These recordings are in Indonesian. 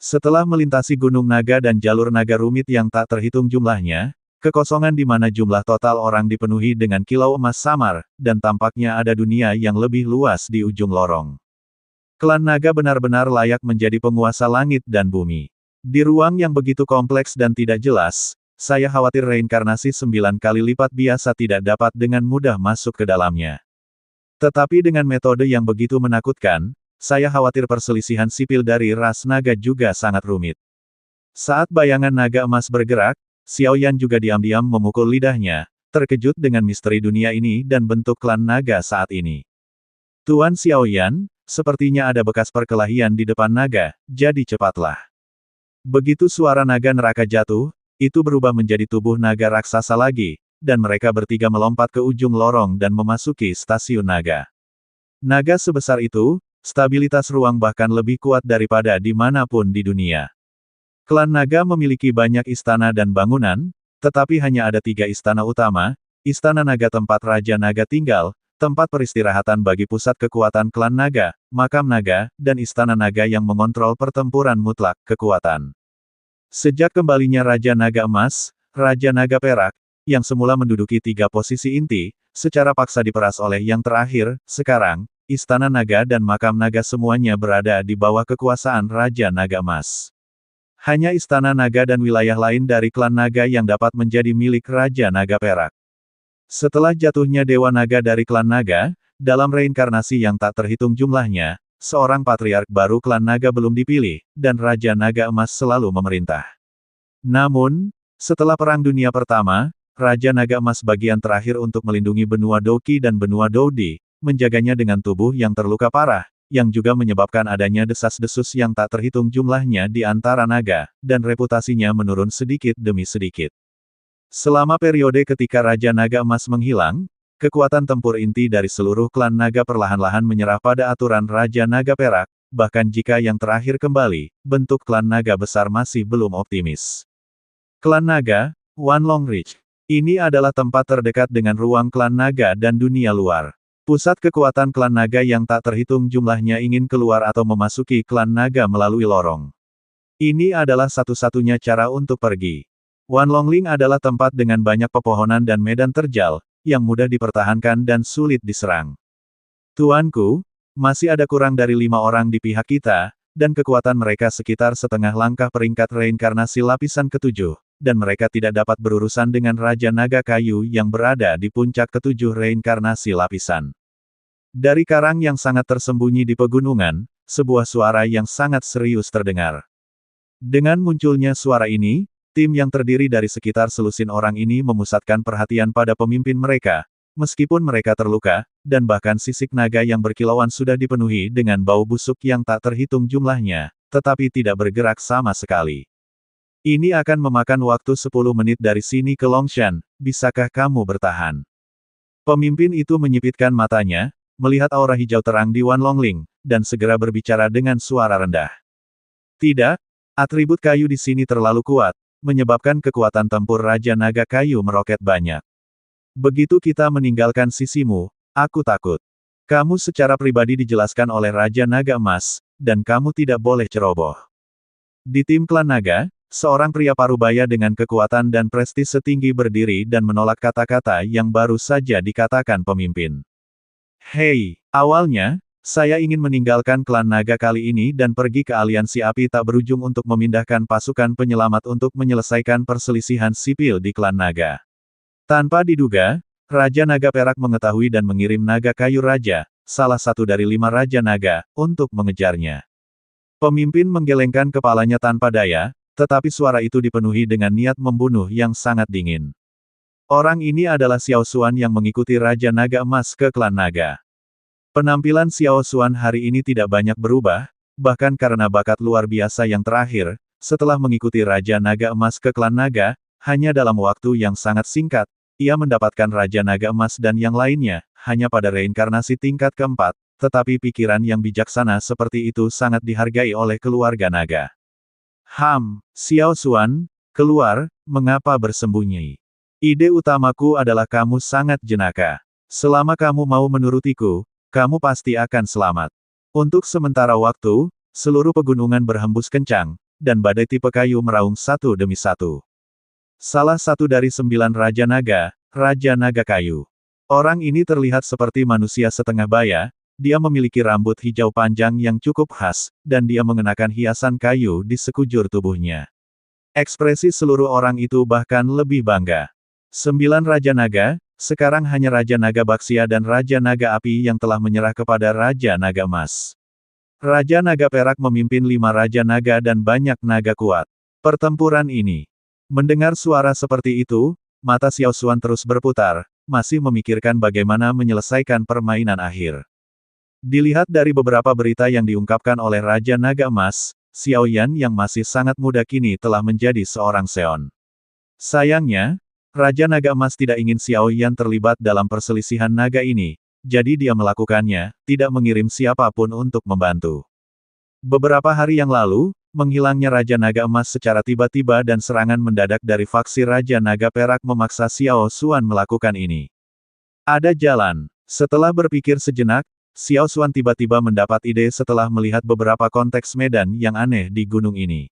Setelah melintasi gunung naga dan jalur naga rumit yang tak terhitung jumlahnya, kekosongan di mana jumlah total orang dipenuhi dengan kilau emas samar, dan tampaknya ada dunia yang lebih luas di ujung lorong. Klan naga benar-benar layak menjadi penguasa langit dan bumi. Di ruang yang begitu kompleks dan tidak jelas, saya khawatir reinkarnasi 9 kali lipat biasa tidak dapat dengan mudah masuk ke dalamnya. Tetapi dengan metode yang begitu menakutkan, saya khawatir perselisihan sipil dari ras naga juga sangat rumit. Saat bayangan naga emas bergerak, Xiaoyan juga diam-diam memukul lidahnya, terkejut dengan misteri dunia ini dan bentuk klan naga saat ini. Tuan Xiaoyan, sepertinya ada bekas perkelahian di depan naga, jadi cepatlah. Begitu suara naga neraka jatuh, itu berubah menjadi tubuh naga raksasa lagi, dan mereka bertiga melompat ke ujung lorong dan memasuki stasiun naga. Naga sebesar itu, stabilitas ruang bahkan lebih kuat daripada dimanapun di dunia. Klan naga memiliki banyak istana dan bangunan, tetapi hanya ada 3 istana utama, Istana Naga tempat Raja Naga tinggal, tempat peristirahatan bagi pusat kekuatan klan naga, makam naga, dan Istana Naga yang mengontrol pertempuran mutlak kekuatan. Sejak kembalinya Raja Naga Emas, Raja Naga Perak, yang semula menduduki 3 posisi inti, secara paksa diperas oleh yang terakhir, sekarang, Istana Naga dan makam naga semuanya berada di bawah kekuasaan Raja Naga Emas. Hanya Istana Naga dan wilayah lain dari klan naga yang dapat menjadi milik Raja Naga Perak. Setelah jatuhnya Dewa Naga dari klan naga, dalam reinkarnasi yang tak terhitung jumlahnya, seorang patriark baru klan naga belum dipilih, dan Raja Naga Emas selalu memerintah. Namun, setelah Perang Dunia Pertama, Raja Naga Emas bagian terakhir untuk melindungi benua Doki dan benua Doudi, menjaganya dengan tubuh yang terluka parah, yang juga menyebabkan adanya desas-desus yang tak terhitung jumlahnya di antara naga, dan reputasinya menurun sedikit demi sedikit. Selama periode ketika Raja Naga Emas menghilang, kekuatan tempur inti dari seluruh klan naga perlahan-lahan menyerah pada aturan Raja Naga Perak, bahkan jika yang terakhir kembali, bentuk klan naga besar masih belum optimis. Klan naga, Wanlong Ridge. Ini adalah tempat terdekat dengan ruang klan naga dan dunia luar. Pusat kekuatan klan naga yang tak terhitung jumlahnya ingin keluar atau memasuki klan naga melalui lorong. Ini adalah satu-satunya cara untuk pergi. Wanlongling adalah tempat dengan banyak pepohonan dan medan terjal, yang mudah dipertahankan dan sulit diserang. Tuanku, masih ada kurang dari 5 orang di pihak kita, dan kekuatan mereka sekitar setengah langkah peringkat reinkarnasi lapisan ke-7, dan mereka tidak dapat berurusan dengan Raja Naga Kayu yang berada di puncak ke-7 reinkarnasi lapisan. Dari karang yang sangat tersembunyi di pegunungan, sebuah suara yang sangat serius terdengar. Dengan munculnya suara ini, tim yang terdiri dari sekitar selusin orang ini memusatkan perhatian pada pemimpin mereka, meskipun mereka terluka, dan bahkan sisik naga yang berkilauan sudah dipenuhi dengan bau busuk yang tak terhitung jumlahnya, tetapi tidak bergerak sama sekali. Ini akan memakan waktu 10 menit dari sini ke Longshan, bisakah kamu bertahan? Pemimpin itu menyipitkan matanya, melihat aura hijau terang di Wanlongling, dan segera berbicara dengan suara rendah. Tidak, atribut kayu di sini terlalu kuat, menyebabkan kekuatan tempur Raja Naga Kayu meroket banyak. Begitu kita meninggalkan sisimu, aku takut. Kamu secara pribadi dijelaskan oleh Raja Naga Emas, dan kamu tidak boleh ceroboh. Di tim klan naga, seorang pria parubaya dengan kekuatan dan prestis setinggi berdiri dan menolak kata-kata yang baru saja dikatakan pemimpin. Hei, awalnya, saya ingin meninggalkan klan naga kali ini dan pergi ke aliansi api tak berujung untuk memindahkan pasukan penyelamat untuk menyelesaikan perselisihan sipil di klan naga. Tanpa diduga, Raja Naga Perak mengetahui dan mengirim Naga Kayu Raja, salah satu dari 5 Raja Naga, untuk mengejarnya. Pemimpin menggelengkan kepalanya tanpa daya, tetapi suara itu dipenuhi dengan niat membunuh yang sangat dingin. Orang ini adalah Xiao Xuan yang mengikuti Raja Naga Emas ke klan naga. Penampilan Xiao Xuan hari ini tidak banyak berubah, bahkan karena bakat luar biasa yang terakhir, setelah mengikuti Raja Naga Emas ke klan naga, hanya dalam waktu yang sangat singkat, ia mendapatkan Raja Naga Emas dan yang lainnya, hanya pada reinkarnasi tingkat keempat, tetapi pikiran yang bijaksana seperti itu sangat dihargai oleh keluarga naga. Xiao Xuan, keluar, mengapa bersembunyi? Ide utamaku adalah kamu sangat jenaka. Selama kamu mau menurutiku, kamu pasti akan selamat. Untuk sementara waktu, seluruh pegunungan berhembus kencang, dan badai tipe kayu meraung satu demi satu. Salah satu dari 9 Raja Naga Kayu. Orang ini terlihat seperti manusia setengah baya, dia memiliki rambut hijau panjang yang cukup khas, dan dia mengenakan hiasan kayu di sekujur tubuhnya. Ekspresi seluruh orang itu bahkan lebih bangga. 9 Raja Naga, sekarang hanya Raja Naga Baksia dan Raja Naga Api yang telah menyerah kepada Raja Naga Emas. Raja Naga Perak memimpin 5 Raja Naga dan banyak naga kuat. Pertempuran ini. Mendengar suara seperti itu, mata Xiao Xuan terus berputar, masih memikirkan bagaimana menyelesaikan permainan akhir. Dilihat dari beberapa berita yang diungkapkan oleh Raja Naga Emas, Xiao Yan yang masih sangat muda kini telah menjadi seorang Seon. Sayangnya, Raja Naga Emas tidak ingin Xiao Yan terlibat dalam perselisihan naga ini, jadi dia melakukannya, tidak mengirim siapapun untuk membantu. Beberapa hari yang lalu, menghilangnya Raja Naga Emas secara tiba-tiba dan serangan mendadak dari faksi Raja Naga Perak memaksa Xiao Xuan melakukan ini. Ada jalan. Setelah berpikir sejenak, Xiao Xuan tiba-tiba mendapat ide setelah melihat beberapa konteks medan yang aneh di gunung ini.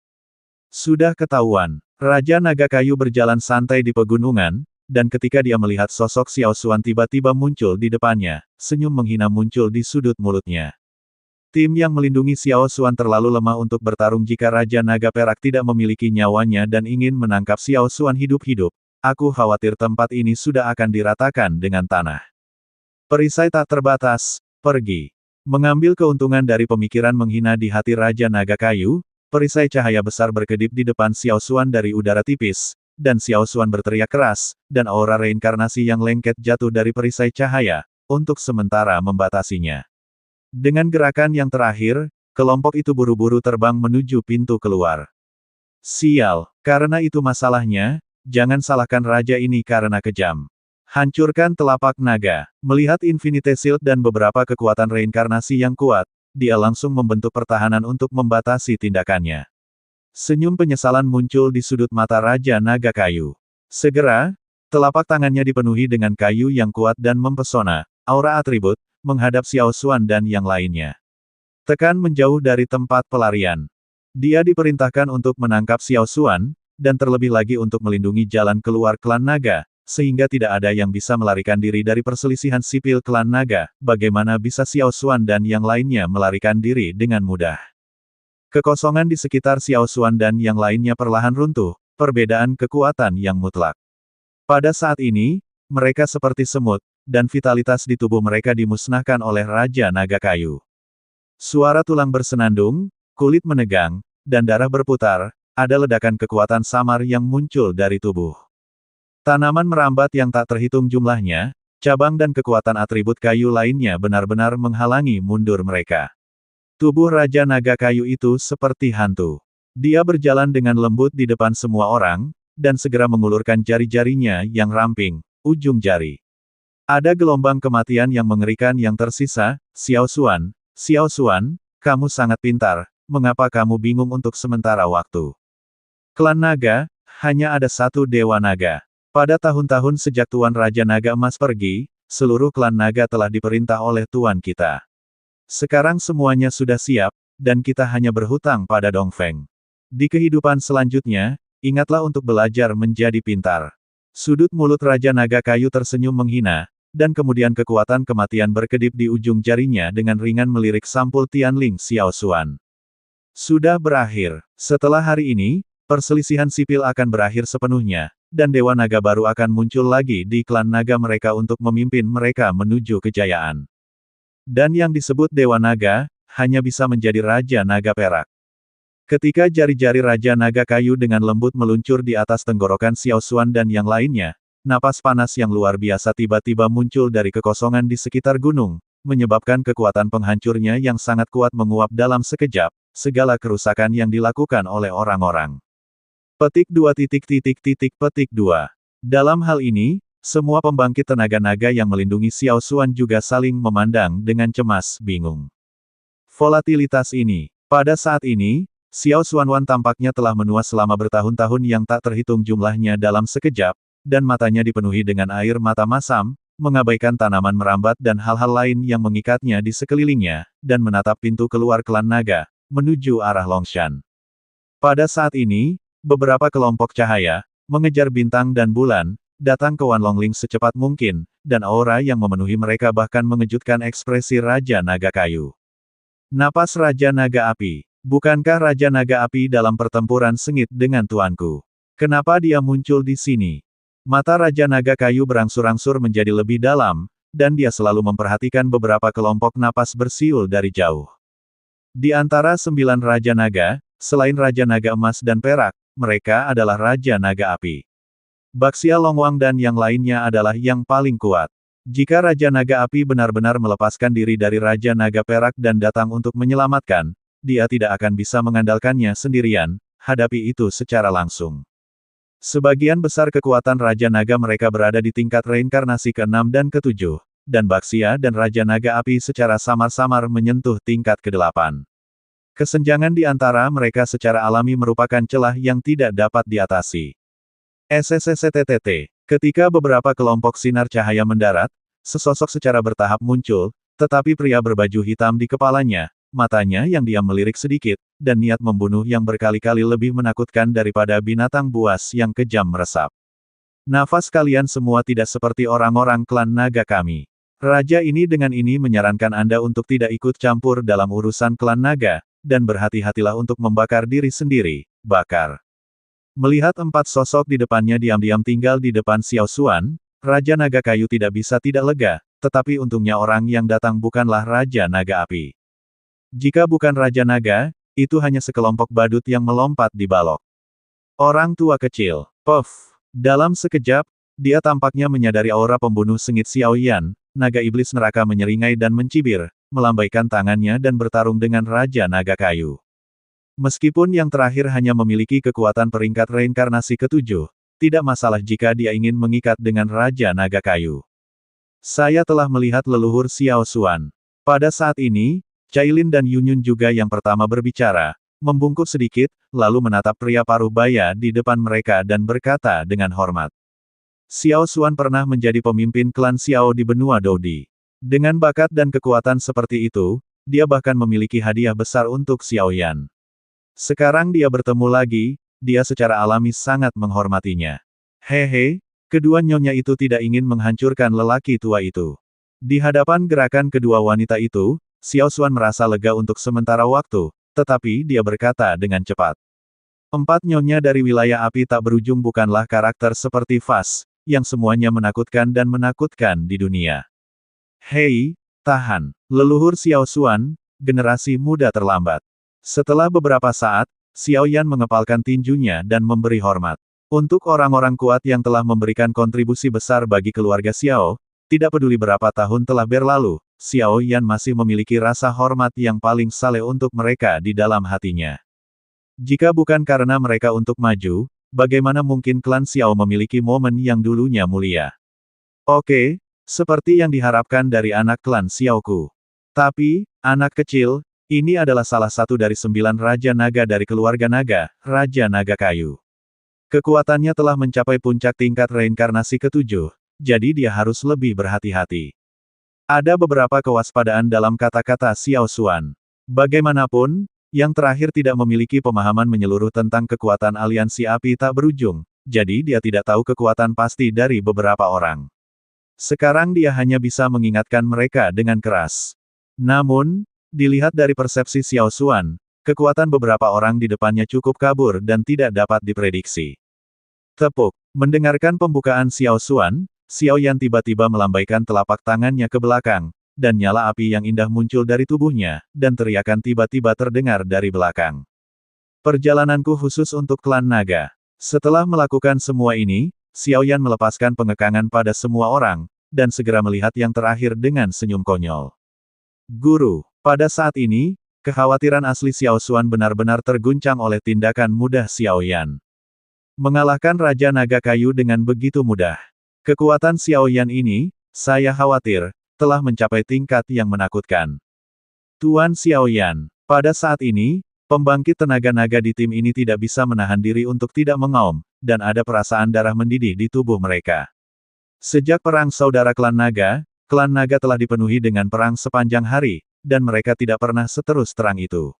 Sudah ketahuan, Raja Naga Kayu berjalan santai di pegunungan, dan ketika dia melihat sosok Xiao Xuan tiba-tiba muncul di depannya, senyum menghina muncul di sudut mulutnya. Tim yang melindungi Xiao Xuan terlalu lemah untuk bertarung jika Raja Naga Perak tidak memiliki nyawanya dan ingin menangkap Xiao Xuan hidup-hidup. Aku khawatir tempat ini sudah akan diratakan dengan tanah. Perisai tak terbatas, pergi. Mengambil keuntungan dari pemikiran menghina di hati Raja Naga Kayu, perisai cahaya besar berkedip di depan Xiao Xuan dari udara tipis, dan Xiao Xuan berteriak keras, dan aura reinkarnasi yang lengket jatuh dari perisai cahaya, untuk sementara membatasinya. Dengan gerakan yang terakhir, kelompok itu buru-buru terbang menuju pintu keluar. Sial, karena itu masalahnya, jangan salahkan raja ini karena kejam. Hancurkan telapak naga. Melihat Infinite Shield dan beberapa kekuatan reinkarnasi yang kuat, dia langsung membentuk pertahanan untuk membatasi tindakannya. Senyum penyesalan muncul di sudut mata Raja Naga Kayu. Segera, telapak tangannya dipenuhi dengan kayu yang kuat dan mempesona, aura atribut, menghadap Xiao Xuan dan yang lainnya. Tekan menjauh dari tempat pelarian. Dia diperintahkan untuk menangkap Xiao Xuan, dan terlebih lagi untuk melindungi jalan keluar klan naga, sehingga tidak ada yang bisa melarikan diri dari perselisihan sipil klan naga. Bagaimana bisa Xiao Xuan dan yang lainnya melarikan diri dengan mudah? Kekosongan di sekitar Xiao Xuan dan yang lainnya perlahan runtuh, perbedaan kekuatan yang mutlak. Pada saat ini, mereka seperti semut, dan vitalitas di tubuh mereka dimusnahkan oleh Raja Naga Kayu. Suara tulang bersenandung, kulit menegang, dan darah berputar, ada ledakan kekuatan samar yang muncul dari tubuh. Tanaman merambat yang tak terhitung jumlahnya, cabang dan kekuatan atribut kayu lainnya benar-benar menghalangi mundur mereka. Tubuh Raja Naga Kayu itu seperti hantu. Dia berjalan dengan lembut di depan semua orang, dan segera mengulurkan jari-jarinya yang ramping, ujung jari. Ada gelombang kematian yang mengerikan yang tersisa. Xiao Xuan, kamu sangat pintar, mengapa kamu bingung untuk sementara waktu? Klan Naga, hanya ada satu Dewa Naga. Pada tahun-tahun sejak Tuan Raja Naga Emas pergi, seluruh klan naga telah diperintah oleh Tuan kita. Sekarang semuanya sudah siap, dan kita hanya berhutang pada Dongfeng. Di kehidupan selanjutnya, ingatlah untuk belajar menjadi pintar. Sudut mulut Raja Naga Kayu tersenyum menghina, dan kemudian kekuatan kematian berkedip di ujung jarinya dengan ringan melirik sampul Tianling Xiao Xuan. Sudah berakhir. Setelah hari ini, perselisihan sipil akan berakhir sepenuhnya, dan Dewa Naga baru akan muncul lagi di klan naga mereka untuk memimpin mereka menuju kejayaan. Dan yang disebut Dewa Naga, hanya bisa menjadi Raja Naga Perak. Ketika jari-jari Raja Naga Kayu dengan lembut meluncur di atas tenggorokan Xiao Xuan dan yang lainnya, napas panas yang luar biasa tiba-tiba muncul dari kekosongan di sekitar gunung, menyebabkan kekuatan penghancurnya yang sangat kuat menguap dalam sekejap, segala kerusakan yang dilakukan oleh orang-orang. Petik 2. Dalam hal ini, semua pembangkit tenaga naga yang melindungi Xiao Xuan juga saling memandang dengan cemas, bingung. Volatilitas ini. Pada saat ini, Xiao Xuanwan tampaknya telah menua selama bertahun-tahun yang tak terhitung jumlahnya dalam sekejap, dan matanya dipenuhi dengan air mata masam, mengabaikan tanaman merambat dan hal-hal lain yang mengikatnya di sekelilingnya, dan menatap pintu keluar klan naga, menuju arah Longshan. Pada saat ini, beberapa kelompok cahaya, mengejar bintang dan bulan, datang ke Wan Longling secepat mungkin, dan aura yang memenuhi mereka bahkan mengejutkan ekspresi Raja Naga Kayu. Napas Raja Naga Api. Bukankah Raja Naga Api dalam pertempuran sengit dengan tuanku? Kenapa dia muncul di sini? Mata Raja Naga Kayu berangsur-angsur menjadi lebih dalam, dan dia selalu memperhatikan beberapa kelompok napas bersiul dari jauh. Di antara 9 Raja Naga, selain Raja Naga Emas dan Perak, mereka adalah Raja Naga Api. Baxia Longwang dan yang lainnya adalah yang paling kuat. Jika Raja Naga Api benar-benar melepaskan diri dari Raja Naga Perak dan datang untuk menyelamatkan, dia tidak akan bisa mengandalkannya sendirian, hadapi itu secara langsung. Sebagian besar kekuatan Raja Naga mereka berada di tingkat reinkarnasi ke-6 dan ke-7, dan Baxia dan Raja Naga Api secara samar-samar menyentuh tingkat ke-8. Kesenjangan di antara mereka secara alami merupakan celah yang tidak dapat diatasi. SSSTTT. Ketika beberapa kelompok sinar cahaya mendarat, sesosok secara bertahap muncul, tetapi pria berbaju hitam di kepalanya, matanya yang diam melirik sedikit, dan niat membunuh yang berkali-kali lebih menakutkan daripada binatang buas yang kejam meresap. Nafas kalian semua tidak seperti orang-orang klan naga kami. Raja ini dengan ini menyarankan Anda untuk tidak ikut campur dalam urusan klan naga, dan berhati-hatilah untuk membakar diri sendiri, bakar. Melihat 4 sosok di depannya diam-diam tinggal di depan Xiao Xuan, Raja Naga Kayu tidak bisa tidak lega, tetapi untungnya orang yang datang bukanlah Raja Naga Api. Jika bukan Raja Naga, itu hanya sekelompok badut yang melompat di balok. Orang tua kecil, puff. Dalam sekejap, dia tampaknya menyadari aura pembunuh sengit Xiao Yan, naga iblis neraka menyeringai dan mencibir, melambaikan tangannya dan bertarung dengan Raja Naga Kayu. Meskipun yang terakhir hanya memiliki kekuatan peringkat reinkarnasi ke-7, tidak masalah jika dia ingin mengikat dengan Raja Naga Kayu. Saya telah melihat leluhur Xiao Xuan. Pada saat ini, Cailin dan Yunyun juga yang pertama berbicara, membungkuk sedikit, lalu menatap pria paruh baya di depan mereka dan berkata dengan hormat. Xiao Xuan pernah menjadi pemimpin klan Xiao di benua Dodi. Dengan bakat dan kekuatan seperti itu, dia bahkan memiliki hadiah besar untuk Xiao Yan. Sekarang dia bertemu lagi, dia secara alami sangat menghormatinya. Hehe, kedua nyonya itu tidak ingin menghancurkan lelaki tua itu. Di hadapan gerakan kedua wanita itu, Xiao Xuan merasa lega untuk sementara waktu, tetapi dia berkata dengan cepat. 4 nyonya dari wilayah api tak berujung bukanlah karakter seperti Fas, yang semuanya menakutkan dan menakutkan di dunia. Hei, tahan. Leluhur Xiao Xuan, generasi muda terlambat. Setelah beberapa saat, Xiao Yan mengepalkan tinjunya dan memberi hormat. Untuk orang-orang kuat yang telah memberikan kontribusi besar bagi keluarga Xiao, tidak peduli berapa tahun telah berlalu, Xiao Yan masih memiliki rasa hormat yang paling saleh untuk mereka di dalam hatinya. Jika bukan karena mereka untuk maju, bagaimana mungkin klan Xiao memiliki momen yang dulunya mulia? Oke, seperti yang diharapkan dari anak klan Xiaoku. Tapi, anak kecil, ini adalah salah satu dari 9 Raja Naga dari keluarga Naga, Raja Naga Kayu. Kekuatannya telah mencapai puncak tingkat reinkarnasi ke-7, jadi dia harus lebih berhati-hati. Ada beberapa kewaspadaan dalam kata-kata Xiao Xuan. Bagaimanapun, yang terakhir tidak memiliki pemahaman menyeluruh tentang kekuatan aliansi api tak berujung, jadi dia tidak tahu kekuatan pasti dari beberapa orang. Sekarang dia hanya bisa mengingatkan mereka dengan keras. Namun, dilihat dari persepsi Xiao Xuan, kekuatan beberapa orang di depannya cukup kabur dan tidak dapat diprediksi. Tepuk. Mendengarkan pembukaan Xiao Xuan, Xiao Yan tiba-tiba melambaikan telapak tangannya ke belakang, dan nyala api yang indah muncul dari tubuhnya, dan teriakan tiba-tiba terdengar dari belakang. Perjalananku khusus untuk klan naga. Setelah melakukan semua ini, Xiao Yan melepaskan pengekangan pada semua orang, dan segera melihat yang terakhir dengan senyum konyol. Guru, pada saat ini, kekhawatiran asli Xiao Xuan benar-benar terguncang oleh tindakan mudah Xiao Yan. Mengalahkan Raja Naga Kayu dengan begitu mudah. Kekuatan Xiao Yan ini, saya khawatir, telah mencapai tingkat yang menakutkan. Tuan Xiao Yan, pada saat ini, pembangkit tenaga naga di tim ini tidak bisa menahan diri untuk tidak mengaum, dan ada perasaan darah mendidih di tubuh mereka. Sejak perang saudara klan naga telah dipenuhi dengan perang sepanjang hari, dan mereka tidak pernah seterus terang itu.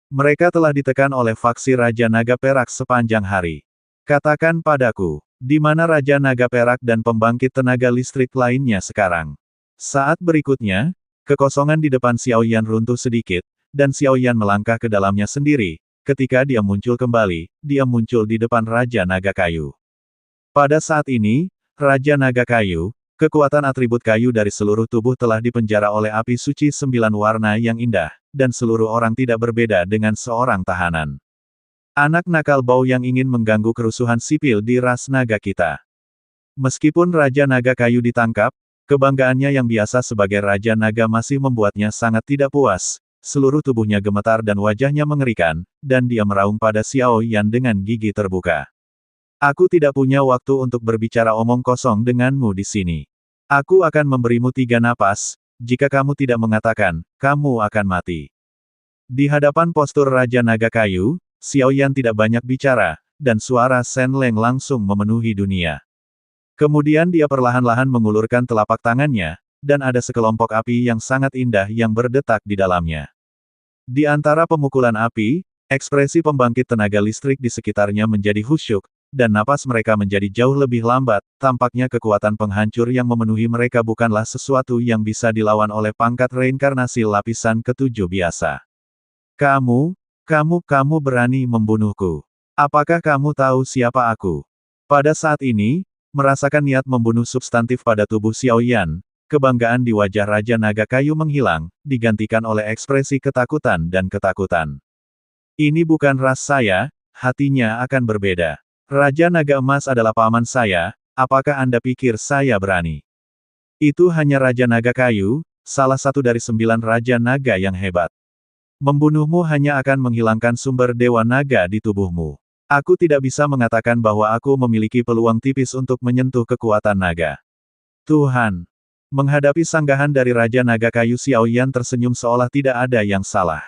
Mereka telah ditekan oleh faksi Raja Naga Perak sepanjang hari. Katakan padaku, di mana Raja Naga Perak dan pembangkit tenaga listrik lainnya sekarang? Saat berikutnya, kekosongan di depan Xiao Yan runtuh sedikit, dan Xiao Yan melangkah ke dalamnya sendiri. Ketika dia muncul kembali, dia muncul di depan Raja Naga Kayu. Pada saat ini, Raja Naga Kayu, kekuatan atribut kayu dari seluruh tubuh telah dipenjara oleh api suci 9 warna yang indah, dan seluruh orang tidak berbeda dengan seorang tahanan. Anak nakal Bau yang ingin mengganggu kerusuhan sipil di ras naga kita. Meskipun Raja Naga Kayu ditangkap, kebanggaannya yang biasa sebagai Raja Naga masih membuatnya sangat tidak puas. Seluruh tubuhnya gemetar dan wajahnya mengerikan, dan dia meraung pada Xiao Yan dengan gigi terbuka. Aku tidak punya waktu untuk berbicara omong kosong denganmu di sini. Aku akan memberimu 3 napas, jika kamu tidak mengatakan, kamu akan mati. Di hadapan postur Raja Naga Kayu, Xiao Yan tidak banyak bicara, dan suara Shen Leng langsung memenuhi dunia. Kemudian dia perlahan-lahan mengulurkan telapak tangannya, dan ada sekelompok api yang sangat indah yang berdetak di dalamnya. Di antara pemukulan api, ekspresi pembangkit tenaga listrik di sekitarnya menjadi khusyuk, dan napas mereka menjadi jauh lebih lambat. Tampaknya kekuatan penghancur yang memenuhi mereka bukanlah sesuatu yang bisa dilawan oleh pangkat reinkarnasi lapisan ke-7 biasa. Kamu berani membunuhku. Apakah kamu tahu siapa aku? Pada saat ini, merasakan niat membunuh substantif pada tubuh Xiao Yan, kebanggaan di wajah Raja Naga Kayu menghilang, digantikan oleh ekspresi ketakutan dan ketakutan. Ini bukan ras saya, hatinya akan berbeda. Raja Naga Emas adalah paman saya, apakah Anda pikir saya berani? Itu hanya Raja Naga Kayu, salah satu dari 9 Raja Naga yang hebat. Membunuhmu hanya akan menghilangkan sumber Dewa Naga di tubuhmu. Aku tidak bisa mengatakan bahwa aku memiliki peluang tipis untuk menyentuh kekuatan naga. Tuhan! Menghadapi sanggahan dari Raja Naga Kayu, Xiao Yan tersenyum seolah tidak ada yang salah.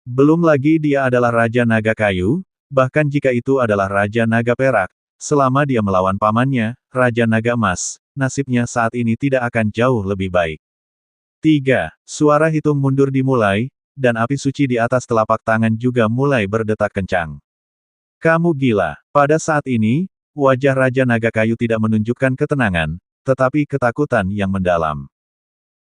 Belum lagi dia adalah Raja Naga Kayu, bahkan jika itu adalah Raja Naga Perak, selama dia melawan pamannya, Raja Naga Emas, nasibnya saat ini tidak akan jauh lebih baik. 3. Suara hitung mundur dimulai, dan api suci di atas telapak tangan juga mulai berdetak kencang. Kamu gila. Pada saat ini, wajah Raja Naga Kayu tidak menunjukkan ketenangan, tetapi ketakutan yang mendalam.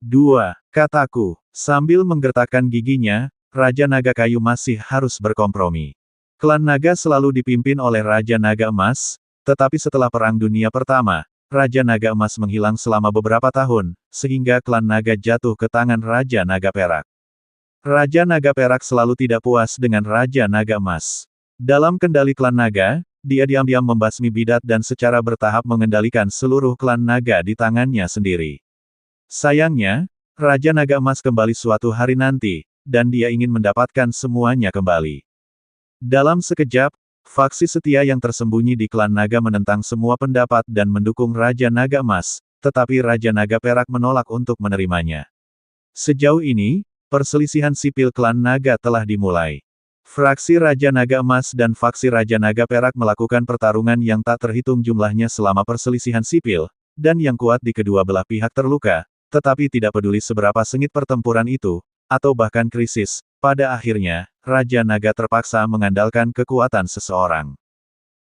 2. Kataku. Sambil menggertakkan giginya, Raja Naga Kayu masih harus berkompromi. Klan Naga selalu dipimpin oleh Raja Naga Emas, tetapi setelah Perang Dunia Pertama, Raja Naga Emas menghilang selama beberapa tahun, sehingga klan Naga jatuh ke tangan Raja Naga Perak. Raja Naga Perak selalu tidak puas dengan Raja Naga Emas. Dalam kendali klan Naga, dia diam-diam membasmi bidat dan secara bertahap mengendalikan seluruh klan naga di tangannya sendiri. Sayangnya, Raja Naga Emas kembali suatu hari nanti, dan dia ingin mendapatkan semuanya kembali. Dalam sekejap, faksi setia yang tersembunyi di klan naga menentang semua pendapat dan mendukung Raja Naga Emas, tetapi Raja Naga Perak menolak untuk menerimanya. Sejauh ini, perselisihan sipil klan naga telah dimulai. Fraksi Raja Naga Emas dan faksi Raja Naga Perak melakukan pertarungan yang tak terhitung jumlahnya selama perselisihan sipil, dan yang kuat di kedua belah pihak terluka, tetapi tidak peduli seberapa sengit pertempuran itu, atau bahkan krisis, pada akhirnya, Raja Naga terpaksa mengandalkan kekuatan seseorang.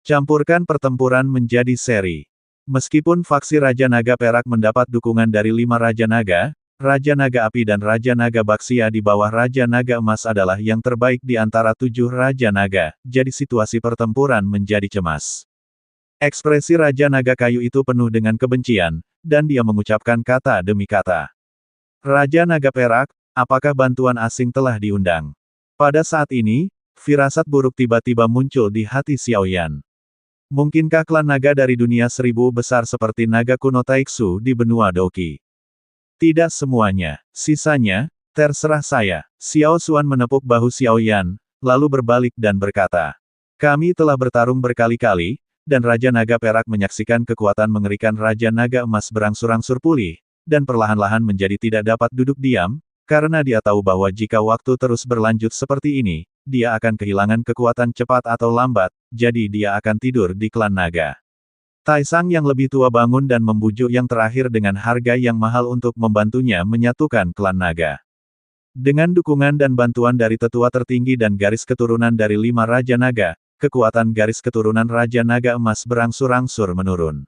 Campurkan pertempuran menjadi seri. Meskipun faksi Raja Naga Perak mendapat dukungan dari 5 Raja Naga, Raja Naga Api dan Raja Naga Baksia di bawah Raja Naga Emas adalah yang terbaik di antara 7 Raja Naga, jadi situasi pertempuran menjadi cemas. Ekspresi Raja Naga Kayu itu penuh dengan kebencian, dan dia mengucapkan kata demi kata. Raja Naga Perak, apakah bantuan asing telah diundang? Pada saat ini, firasat buruk tiba-tiba muncul di hati Xiao Yan. Mungkinkah klan naga dari dunia 1000 besar seperti naga kuno Taiksu di benua Doki? Tidak semuanya. Sisanya, terserah saya. Xiao Xuan menepuk bahu Xiao Yan, lalu berbalik dan berkata. Kami telah bertarung berkali-kali, dan Raja Naga Perak menyaksikan kekuatan mengerikan Raja Naga Emas berangsur-angsur pulih, dan perlahan-lahan menjadi tidak dapat duduk diam, karena dia tahu bahwa jika waktu terus berlanjut seperti ini, dia akan kehilangan kekuatan cepat atau lambat, jadi dia akan tidur di klan naga. Taisang yang lebih tua bangun dan membujuk yang terakhir dengan harga yang mahal untuk membantunya menyatukan klan naga. Dengan dukungan dan bantuan dari tetua tertinggi dan garis keturunan dari 5 Raja Naga, kekuatan garis keturunan Raja Naga Emas berangsur-angsur menurun.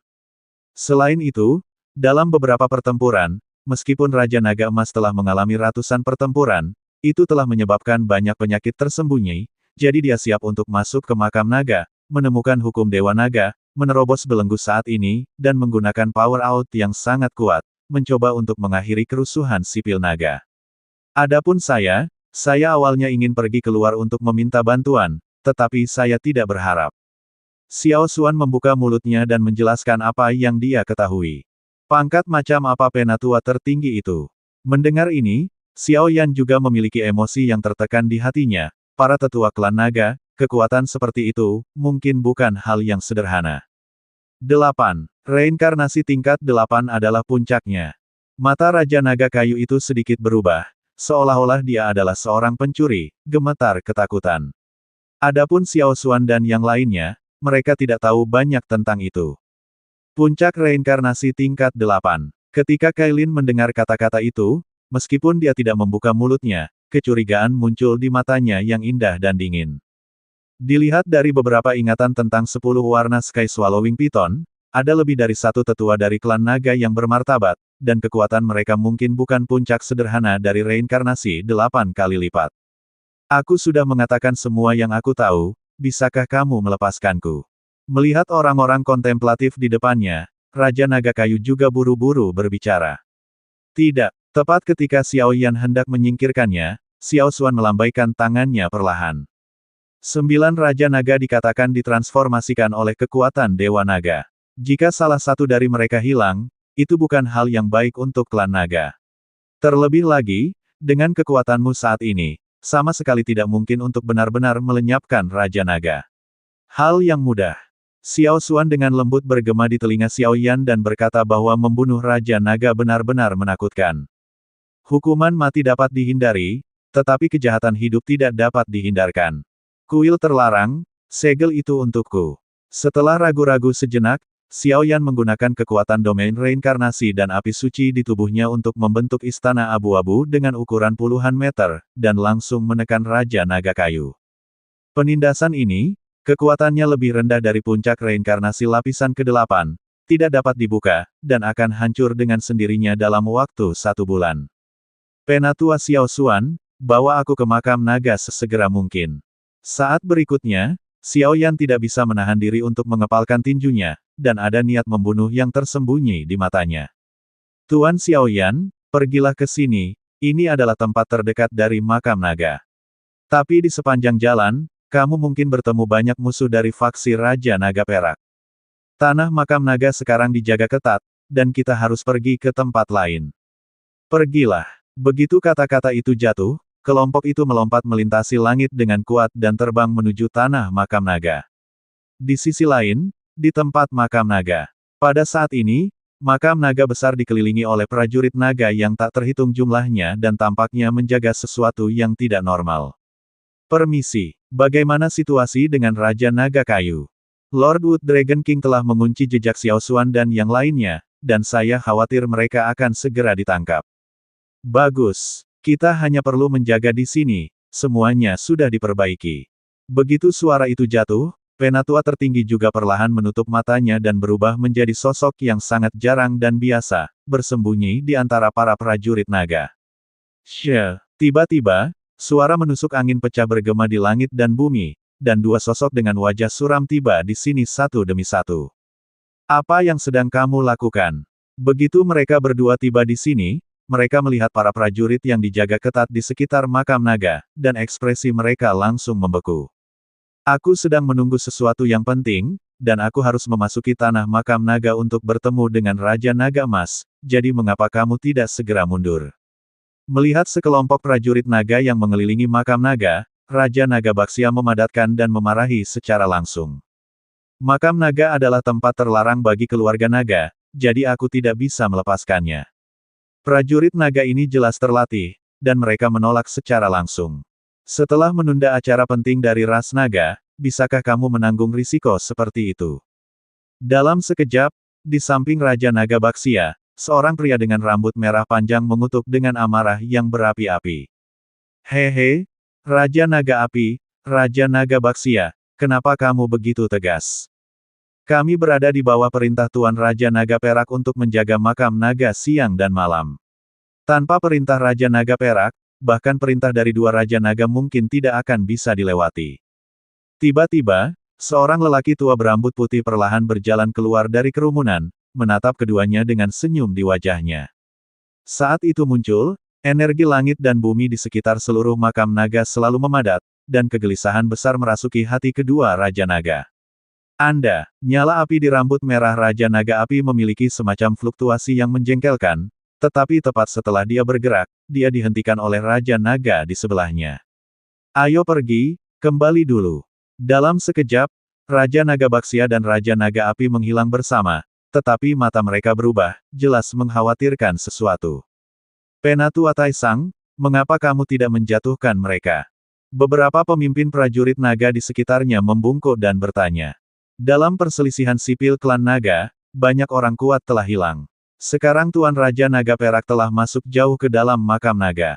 Selain itu, dalam beberapa pertempuran, meskipun Raja Naga Emas telah mengalami ratusan pertempuran, itu telah menyebabkan banyak penyakit tersembunyi, jadi dia siap untuk masuk ke makam naga, menemukan hukum Dewa Naga, menerobos belenggu saat ini, dan menggunakan power out yang sangat kuat, mencoba untuk mengakhiri kerusuhan sipil naga. Adapun saya awalnya ingin pergi keluar untuk meminta bantuan, tetapi saya tidak berharap. Xiao Xuan membuka mulutnya dan menjelaskan apa yang dia ketahui. Pangkat macam apa penatua tertinggi itu? Mendengar ini, Xiao Yan juga memiliki emosi yang tertekan di hatinya. Para tetua klan naga, kekuatan seperti itu, mungkin bukan hal yang sederhana. 8. Reinkarnasi tingkat 8 adalah puncaknya. Mata Raja Naga Kayu itu sedikit berubah. Seolah-olah dia adalah seorang pencuri, gemetar ketakutan. Adapun Xiao Xuan dan yang lainnya, mereka tidak tahu banyak tentang itu. Puncak reinkarnasi tingkat 8. Ketika Kailin mendengar kata-kata itu, meskipun dia tidak membuka mulutnya, kecurigaan muncul di matanya yang indah dan dingin. Dilihat dari beberapa ingatan tentang 10 warna Sky Swallowing Python, ada lebih dari satu tetua dari klan naga yang bermartabat, dan kekuatan mereka mungkin bukan puncak sederhana dari reinkarnasi 8 kali lipat. Aku sudah mengatakan semua yang aku tahu, bisakah kamu melepaskanku? Melihat orang-orang kontemplatif di depannya, Raja Naga Kayu juga buru-buru berbicara. Tidak, tepat ketika Xiao Yan hendak menyingkirkannya, Xiao Xuan melambaikan tangannya perlahan. 9 Raja Naga dikatakan ditransformasikan oleh kekuatan Dewa Naga. Jika salah satu dari mereka hilang, itu bukan hal yang baik untuk klan naga. Terlebih lagi, dengan kekuatanmu saat ini, sama sekali tidak mungkin untuk benar-benar melenyapkan Raja Naga. Hal yang mudah. Xiao Xuan dengan lembut bergema di telinga Xiao Yan dan berkata bahwa membunuh Raja Naga benar-benar menakutkan. Hukuman mati dapat dihindari, tetapi kejahatan hidup tidak dapat dihindarkan. Kuil terlarang, segel itu untukku. Setelah ragu-ragu sejenak, Xiao Yan menggunakan kekuatan domain reinkarnasi dan api suci di tubuhnya untuk membentuk istana abu-abu dengan ukuran puluhan meter, dan langsung menekan Raja Naga Kayu. Penindasan ini, kekuatannya lebih rendah dari puncak reinkarnasi lapisan ke-8, tidak dapat dibuka, dan akan hancur dengan sendirinya dalam waktu 1 bulan. Penatua Xiao Xuan, bawa aku ke makam naga sesegera mungkin. Saat berikutnya, Xiao Yan tidak bisa menahan diri untuk mengepalkan tinjunya, dan ada niat membunuh yang tersembunyi di matanya. Tuan Xiao Yan, pergilah ke sini, ini adalah tempat terdekat dari makam naga. Tapi di sepanjang jalan, kamu mungkin bertemu banyak musuh dari faksi Raja Naga Perak. Tanah makam naga sekarang dijaga ketat, dan kita harus pergi ke tempat lain. Pergilah. Begitu kata-kata itu jatuh, kelompok itu melompat melintasi langit dengan kuat dan terbang menuju tanah makam naga. Di sisi lain, di tempat makam naga. Pada saat ini, makam naga besar dikelilingi oleh prajurit naga yang tak terhitung jumlahnya dan tampaknya menjaga sesuatu yang tidak normal. Permisi, bagaimana situasi dengan Raja Naga Kayu? Lord Wood Dragon King telah mengunci jejak Xiao Xuan dan yang lainnya, dan saya khawatir mereka akan segera ditangkap. Bagus. Kita hanya perlu menjaga di sini, semuanya sudah diperbaiki. Begitu suara itu jatuh, penatua tertinggi juga perlahan menutup matanya dan berubah menjadi sosok yang sangat jarang dan biasa, bersembunyi di antara para prajurit naga. Tiba-tiba, suara menusuk angin pecah bergema di langit dan bumi, dan 2 sosok dengan wajah suram tiba di sini satu demi satu. Apa yang sedang kamu lakukan? Begitu mereka berdua tiba di sini, mereka melihat para prajurit yang dijaga ketat di sekitar makam naga, dan ekspresi mereka langsung membeku. Aku sedang menunggu sesuatu yang penting, dan aku harus memasuki tanah makam naga untuk bertemu dengan Raja Naga Emas, jadi mengapa kamu tidak segera mundur? Melihat sekelompok prajurit naga yang mengelilingi makam naga, Raja Naga Baksia memadatkan dan memarahi secara langsung. Makam naga adalah tempat terlarang bagi keluarga naga, jadi aku tidak bisa melepaskannya. Prajurit naga ini jelas terlatih, dan mereka menolak secara langsung. Setelah menunda acara penting dari ras naga, bisakah kamu menanggung risiko seperti itu? Dalam sekejap, di samping Raja Naga Baksia, seorang pria dengan rambut merah panjang mengutuk dengan amarah yang berapi-api. Hehe, Raja Naga Api, Raja Naga Baksia, kenapa kamu begitu tegas? Kami berada di bawah perintah Tuan Raja Naga Perak untuk menjaga makam naga siang dan malam. Tanpa perintah Raja Naga Perak, bahkan perintah dari dua Raja Naga mungkin tidak akan bisa dilewati. Tiba-tiba, seorang lelaki tua berambut putih perlahan berjalan keluar dari kerumunan, menatap keduanya dengan senyum di wajahnya. Saat itu muncul, energi langit dan bumi di sekitar seluruh makam naga selalu memadat, dan kegelisahan besar merasuki hati kedua Raja Naga. Anda, nyala api di rambut merah Raja Naga Api memiliki semacam fluktuasi yang menjengkelkan, tetapi tepat setelah dia bergerak, dia dihentikan oleh Raja Naga di sebelahnya. Ayo pergi, kembali dulu. Dalam sekejap, Raja Naga Baksia dan Raja Naga Api menghilang bersama, tetapi mata mereka berubah, jelas mengkhawatirkan sesuatu. Penatua Taisang, mengapa kamu tidak menjatuhkan mereka? Beberapa pemimpin prajurit naga di sekitarnya membungkuk dan bertanya. Dalam perselisihan sipil klan naga, banyak orang kuat telah hilang. Sekarang Tuan Raja Naga Perak telah masuk jauh ke dalam makam naga.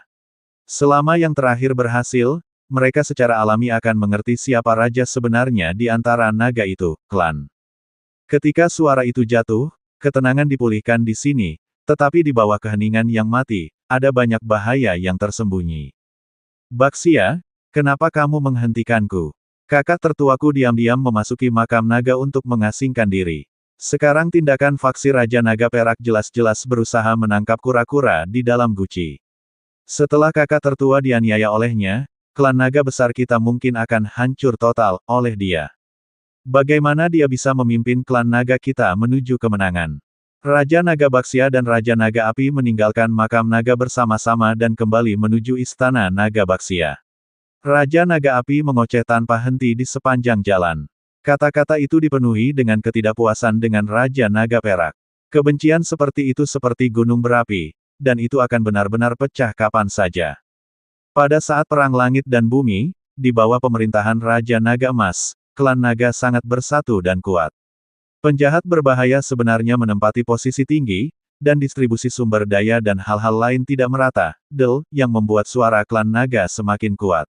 Selama yang terakhir berhasil, mereka secara alami akan mengerti siapa raja sebenarnya di antara naga itu, klan. Ketika suara itu jatuh, ketenangan dipulihkan di sini, tetapi di bawah keheningan yang mati, ada banyak bahaya yang tersembunyi. Baksia, kenapa kamu menghentikanku? Kakak tertuaku diam-diam memasuki makam naga untuk mengasingkan diri. Sekarang tindakan faksi Raja Naga Perak jelas-jelas berusaha menangkap kura-kura di dalam guci. Setelah kakak tertua dianiaya olehnya, klan naga besar kita mungkin akan hancur total oleh dia. Bagaimana dia bisa memimpin klan naga kita menuju kemenangan? Raja Naga Baksia dan Raja Naga Api meninggalkan makam naga bersama-sama dan kembali menuju istana Naga Baksia. Raja Naga Api mengoceh tanpa henti di sepanjang jalan. Kata-kata itu dipenuhi dengan ketidakpuasan dengan Raja Naga Perak. Kebencian seperti itu seperti gunung berapi, dan itu akan benar-benar pecah kapan saja. Pada saat Perang Langit dan Bumi, di bawah pemerintahan Raja Naga Emas, klan naga sangat bersatu dan kuat. Penjahat berbahaya sebenarnya menempati posisi tinggi, dan distribusi sumber daya dan hal-hal lain tidak merata, yang membuat suara klan naga semakin kuat.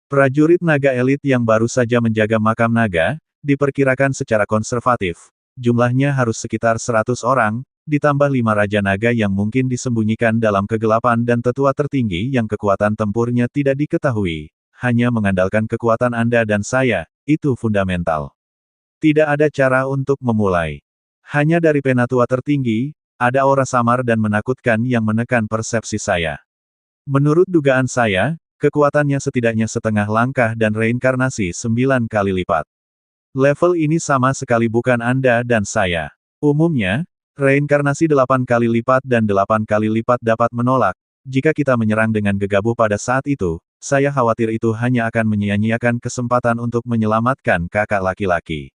Prajurit naga elit yang baru saja menjaga makam naga, diperkirakan secara konservatif. Jumlahnya harus sekitar 100 orang, ditambah 5 Raja Naga yang mungkin disembunyikan dalam kegelapan dan tetua tertinggi yang kekuatan tempurnya tidak diketahui. Hanya mengandalkan kekuatan Anda dan saya, itu fundamental. Tidak ada cara untuk memulai. Hanya dari penatua tertinggi, ada aura samar dan menakutkan yang menekan persepsi saya. Menurut dugaan saya, kekuatannya setidaknya setengah langkah dan reinkarnasi 9 kali lipat. Level ini sama sekali bukan Anda dan saya. Umumnya, reinkarnasi 8 kali lipat dan 8 kali lipat dapat menolak. Jika kita menyerang dengan gegabah pada saat itu, saya khawatir itu hanya akan menyia-nyiakan kesempatan untuk menyelamatkan kakak laki-laki.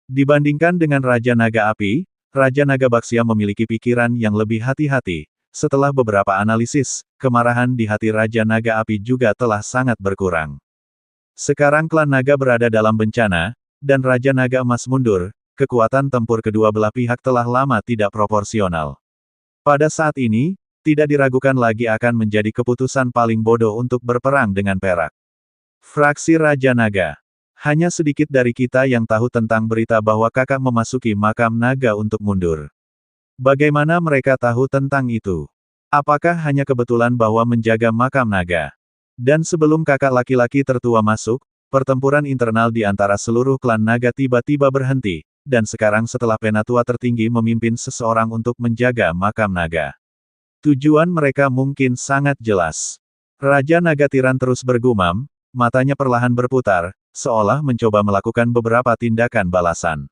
Dibandingkan dengan Raja Naga Api, Raja Naga Baksia memiliki pikiran yang lebih hati-hati. Setelah beberapa analisis, kemarahan di hati Raja Naga Api juga telah sangat berkurang. Sekarang klan naga berada dalam bencana, dan Raja Naga Emas mundur, kekuatan tempur kedua belah pihak telah lama tidak proporsional. Pada saat ini, tidak diragukan lagi akan menjadi keputusan paling bodoh untuk berperang dengan Perak. Fraksi Raja Naga. Hanya sedikit dari kita yang tahu tentang berita bahwa kakak memasuki makam naga untuk mundur. Bagaimana mereka tahu tentang itu? Apakah hanya kebetulan bahwa menjaga makam naga? Dan sebelum kakak laki-laki tertua masuk, pertempuran internal di antara seluruh klan naga tiba-tiba berhenti, dan sekarang setelah penatua tertinggi memimpin seseorang untuk menjaga makam naga. Tujuan mereka mungkin sangat jelas. Raja Naga Tiran terus bergumam, matanya perlahan berputar, seolah mencoba melakukan beberapa tindakan balasan.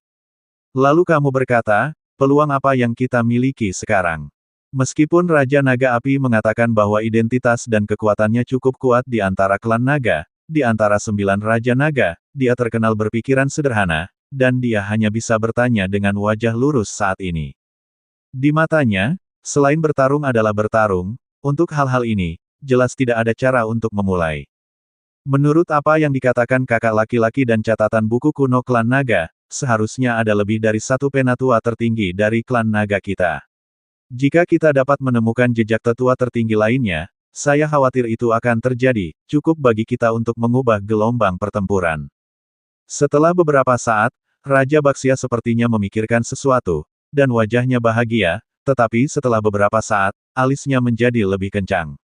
Lalu kamu berkata, peluang apa yang kita miliki sekarang? Meskipun Raja Naga Api mengatakan bahwa identitas dan kekuatannya cukup kuat di antara klan naga, di antara 9 Raja Naga, dia terkenal berpikiran sederhana, dan dia hanya bisa bertanya dengan wajah lurus saat ini. Di matanya, selain bertarung adalah bertarung, untuk hal-hal ini, jelas tidak ada cara untuk memulai. Menurut apa yang dikatakan kakak laki-laki dan catatan buku kuno klan naga, seharusnya ada lebih dari satu penatua tertinggi dari klan naga kita. Jika kita dapat menemukan jejak tetua tertinggi lainnya, Saya khawatir itu akan terjadi, cukup bagi kita untuk mengubah gelombang pertempuran. Setelah beberapa saat, Raja Baxia sepertinya memikirkan sesuatu, dan wajahnya bahagia, tetapi setelah beberapa saat, alisnya menjadi lebih kencang.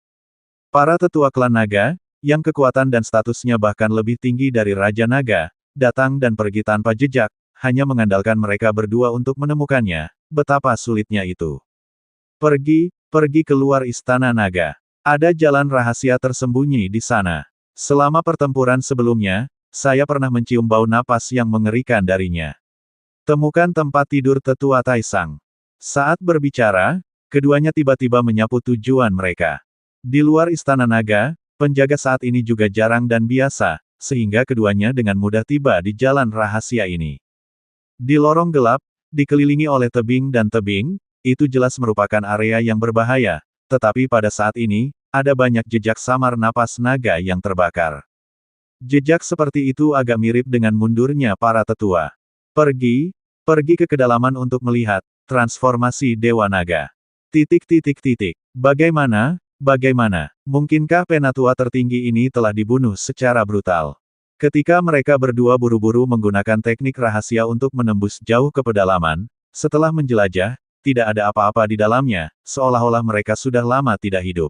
Para tetua klan naga, yang kekuatan dan statusnya bahkan lebih tinggi dari Raja Naga, datang dan pergi tanpa jejak, hanya mengandalkan mereka berdua untuk menemukannya. Betapa sulitnya itu. Pergi keluar Istana Naga. Ada jalan rahasia tersembunyi di sana. Selama pertempuran sebelumnya, saya pernah mencium bau napas yang mengerikan darinya. Temukan tempat tidur tetua Taisang. Saat berbicara, keduanya tiba-tiba menyapu tujuan mereka. Di luar Istana Naga, penjaga saat ini juga jarang dan biasa, sehingga keduanya dengan mudah tiba di jalan rahasia ini. Di lorong gelap, dikelilingi oleh tebing dan tebing, itu jelas merupakan area yang berbahaya, tetapi pada saat ini, ada banyak jejak samar napas naga yang terbakar. Jejak seperti itu agak mirip dengan mundurnya para tetua. Pergi ke kedalaman untuk melihat transformasi Dewa Naga. Bagaimana? Mungkinkah penatua tertinggi ini telah dibunuh secara brutal? Ketika mereka berdua buru-buru menggunakan teknik rahasia untuk menembus jauh ke pedalaman, setelah menjelajah, tidak ada apa-apa di dalamnya, seolah-olah mereka sudah lama tidak hidup.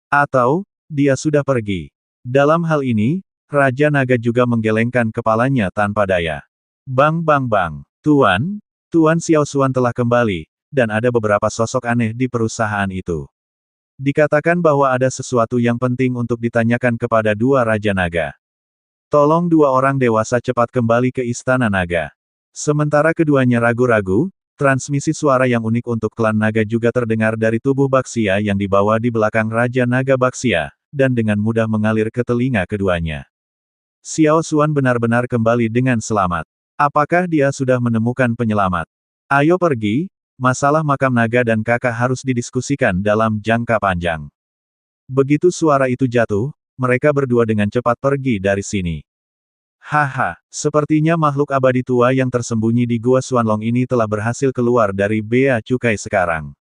Atau, dia sudah pergi. Dalam hal ini, Raja Naga juga menggelengkan kepalanya tanpa daya. Bang. Tuan Xiao Xuan telah kembali, dan ada beberapa sosok aneh di perusahaan itu. Dikatakan bahwa ada sesuatu yang penting untuk ditanyakan kepada dua Raja Naga. Tolong dua orang dewasa cepat kembali ke Istana Naga. Sementara keduanya ragu-ragu, transmisi suara yang unik untuk klan naga juga terdengar dari tubuh Baxia yang dibawa di belakang Raja Naga Baxia, dan dengan mudah mengalir ke telinga keduanya. Xiao Xuan benar-benar kembali dengan selamat. Apakah dia sudah menemukan penyelamat? Ayo pergi, masalah makam naga dan kakak harus didiskusikan dalam jangka panjang. Begitu suara itu jatuh, mereka berdua dengan cepat pergi dari sini. Haha, sepertinya makhluk abadi tua yang tersembunyi di Gua Xuanlong ini telah berhasil keluar dari bea cukai sekarang.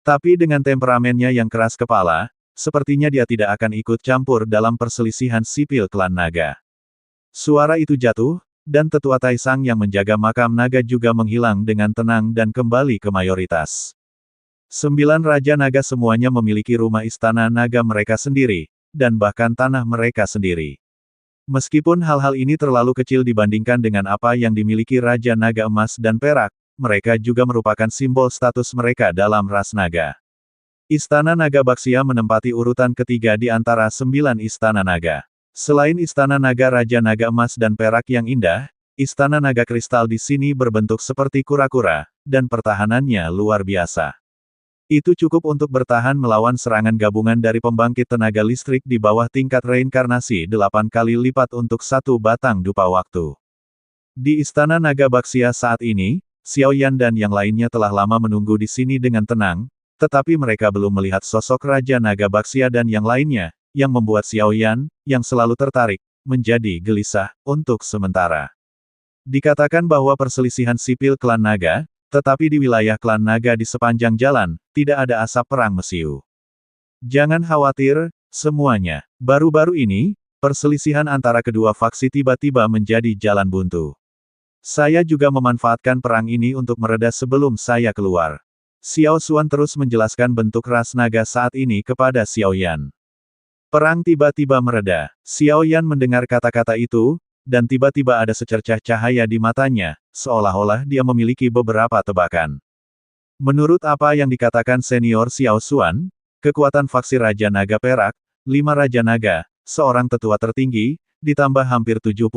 Tapi dengan temperamennya yang keras kepala, sepertinya dia tidak akan ikut campur dalam perselisihan sipil klan naga. Suara itu jatuh, dan tetua Taisang yang menjaga makam naga juga menghilang dengan tenang dan kembali ke mayoritas. 9 Raja Naga semuanya memiliki rumah istana naga mereka sendiri, dan bahkan tanah mereka sendiri. Meskipun hal-hal ini terlalu kecil dibandingkan dengan apa yang dimiliki Raja Naga Emas dan Perak, mereka juga merupakan simbol status mereka dalam ras naga. Istana Naga Baxia menempati urutan ketiga di antara 9 istana naga. Selain Istana Naga Raja Naga Emas dan Perak yang indah, Istana Naga Kristal di sini berbentuk seperti kura-kura, dan pertahanannya luar biasa. Itu cukup untuk bertahan melawan serangan gabungan dari pembangkit tenaga listrik di bawah tingkat reinkarnasi 8 kali lipat untuk satu batang dupa waktu. Di Istana Naga Baxia saat ini, Xiao Yan dan yang lainnya telah lama menunggu di sini dengan tenang, tetapi mereka belum melihat sosok Raja Naga Baxia dan yang lainnya, yang membuat Xiao Yan, yang selalu tertarik, menjadi gelisah, untuk sementara. Dikatakan bahwa perselisihan sipil klan naga, tetapi di wilayah klan naga di sepanjang jalan, tidak ada asap perang mesiu. Jangan khawatir, semuanya. Baru-baru ini, perselisihan antara kedua faksi tiba-tiba menjadi jalan buntu. Saya juga memanfaatkan perang ini untuk mereda sebelum saya keluar. Xiao Xuan terus menjelaskan bentuk ras naga saat ini kepada Xiao Yan. Perang tiba-tiba mereda. Xiao Yan mendengar kata-kata itu, dan tiba-tiba ada secercah cahaya di matanya, seolah-olah dia memiliki beberapa tebakan. Menurut apa yang dikatakan senior Xiao Xuan, kekuatan faksi Raja Naga Perak, 5 Raja Naga, seorang tetua tertinggi, ditambah hampir 70%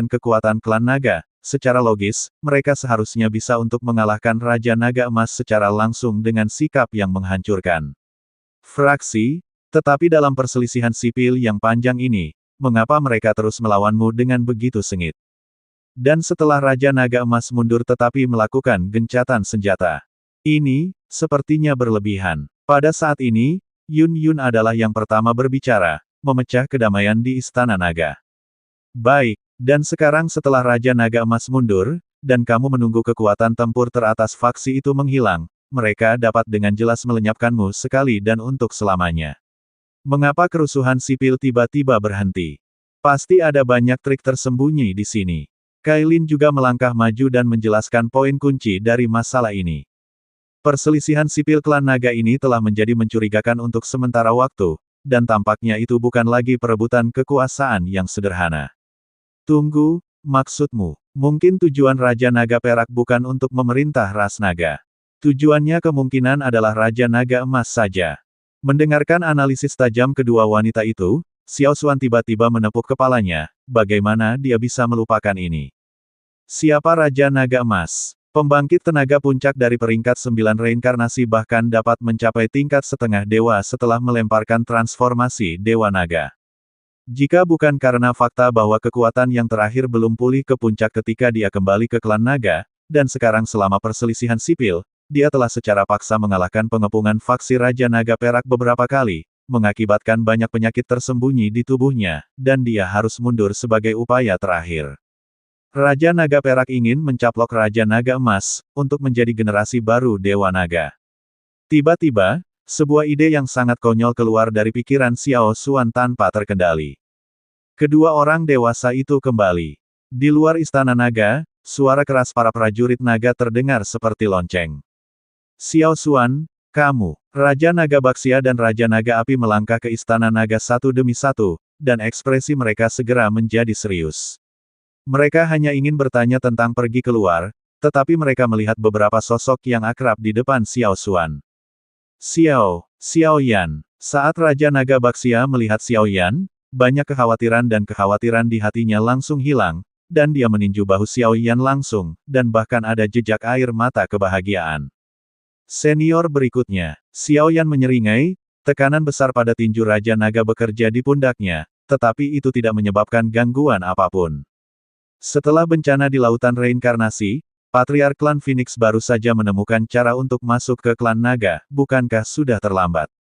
kekuatan klan naga, secara logis, mereka seharusnya bisa untuk mengalahkan Raja Naga Emas secara langsung dengan sikap yang menghancurkan. Fraksi, tetapi dalam perselisihan sipil yang panjang ini, mengapa mereka terus melawanmu dengan begitu sengit? Dan setelah Raja Naga Emas mundur tetapi melakukan gencatan senjata. Ini, sepertinya berlebihan. Pada saat ini, Yun Yun adalah yang pertama berbicara, memecah kedamaian di Istana Naga. Baik, dan sekarang setelah Raja Naga Emas mundur, dan kamu menunggu kekuatan tempur teratas faksi itu menghilang, mereka dapat dengan jelas melenyapkanmu sekali dan untuk selamanya. Mengapa kerusuhan sipil tiba-tiba berhenti? Pasti ada banyak trik tersembunyi di sini. Kailin juga melangkah maju dan menjelaskan poin kunci dari masalah ini. Perselisihan sipil klan naga ini telah menjadi mencurigakan untuk sementara waktu, dan tampaknya itu bukan lagi perebutan kekuasaan yang sederhana. Tunggu, maksudmu, mungkin tujuan Raja Naga Perak bukan untuk memerintah ras naga. Tujuannya kemungkinan adalah Raja Naga Emas saja. Mendengarkan analisis tajam kedua wanita itu, Xiao Xuan tiba-tiba menepuk kepalanya, bagaimana dia bisa melupakan ini. Siapa Raja Naga Emas? Pembangkit tenaga puncak dari peringkat 9 reinkarnasi bahkan dapat mencapai tingkat setengah dewa setelah melemparkan transformasi Dewa Naga. Jika bukan karena fakta bahwa kekuatan yang terakhir belum pulih ke puncak ketika dia kembali ke klan naga, dan sekarang selama perselisihan sipil, dia telah secara paksa mengalahkan pengepungan faksi Raja Naga Perak beberapa kali, mengakibatkan banyak penyakit tersembunyi di tubuhnya, dan dia harus mundur sebagai upaya terakhir. Raja Naga Perak ingin mencaplok Raja Naga Emas, untuk menjadi generasi baru Dewa Naga. Tiba-tiba, sebuah ide yang sangat konyol keluar dari pikiran Xiao Xuan tanpa terkendali. Kedua orang dewasa itu kembali. Di luar istana naga, suara keras para prajurit naga terdengar seperti lonceng. Xiao Xuan, kamu, Raja Naga Baksia dan Raja Naga Api melangkah ke istana naga satu demi satu, dan ekspresi mereka segera menjadi serius. Mereka hanya ingin bertanya tentang pergi keluar, tetapi mereka melihat beberapa sosok yang akrab di depan Xiao Xuan. Xiao Yan. Saat Raja Naga Baksia melihat Xiao Yan, banyak kekhawatiran di hatinya langsung hilang, dan dia meninju bahu Xiao Yan langsung, dan bahkan ada jejak air mata kebahagiaan. Senior berikutnya, Xiao Yan menyeringai, tekanan besar pada tinju Raja Naga bekerja di pundaknya, tetapi itu tidak menyebabkan gangguan apapun. Setelah bencana di Lautan Reinkarnasi, Patriark Klan Phoenix baru saja menemukan cara untuk masuk ke klan naga, bukankah sudah terlambat?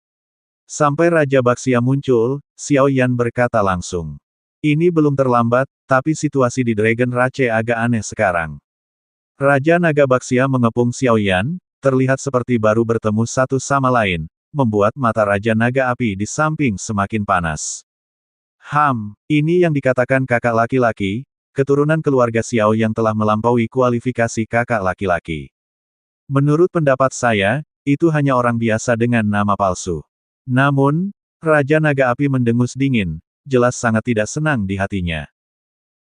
Sampai Raja Baksia muncul, Xiao Yan berkata langsung. Ini belum terlambat, tapi situasi di Dragon Rache agak aneh sekarang. Raja Naga Baksia mengepung Xiao Yan, terlihat seperti baru bertemu satu sama lain, membuat mata Raja Naga Api di samping semakin panas. Ini yang dikatakan kakak laki-laki, keturunan keluarga Xiao yang telah melampaui kualifikasi kakak laki-laki. Menurut pendapat saya, itu hanya orang biasa dengan nama palsu. Namun, Raja Naga Api mendengus dingin, jelas sangat tidak senang di hatinya.